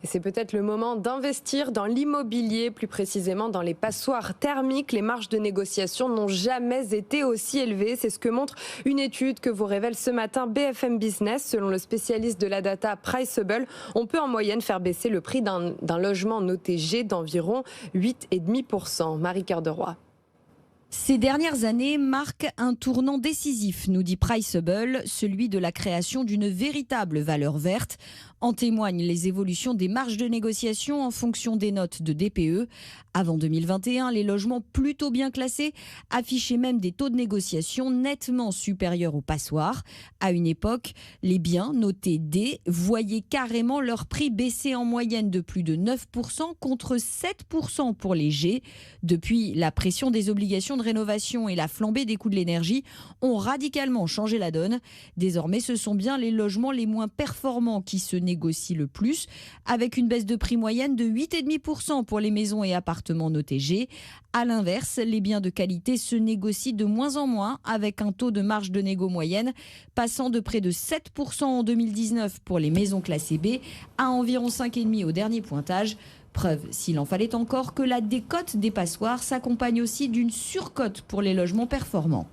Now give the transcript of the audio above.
Et c'est peut-être le moment d'investir dans l'immobilier, plus précisément dans les passoires thermiques. Les marges de négociation n'ont jamais été aussi élevées. C'est ce que montre une étude que vous révèle ce matin BFM Business. Selon le spécialiste de la data Priceable, on peut en moyenne faire baisser le prix d'un logement noté G d'environ 8,5%. Marie-Cœur de Roy. Ces dernières années marquent un tournant décisif, nous dit Priceable, celui de la création d'une véritable valeur verte. En témoignent les évolutions des marges de négociation en fonction des notes de DPE. Avant 2021, les logements plutôt bien classés affichaient même des taux de négociation nettement supérieurs aux passoires. À une époque, les biens notés D voyaient carrément leur prix baisser en moyenne de plus de 9% contre 7% pour les G. Depuis, la pression des obligations de rénovation et la flambée des coûts de l'énergie ont radicalement changé la donne. Désormais, ce sont bien les logements les moins performants qui se négocient le plus, avec une baisse de prix moyenne de 8,5% pour les maisons et appartements notés G. À l'inverse, les biens de qualité se négocient de moins en moins, avec un taux de marge de négo moyenne passant de près de 7% en 2019 pour les maisons classées B à environ 5,5% au dernier pointage. Preuve, s'il en fallait encore, que la décote des passoires s'accompagne aussi d'une surcote pour les logements performants.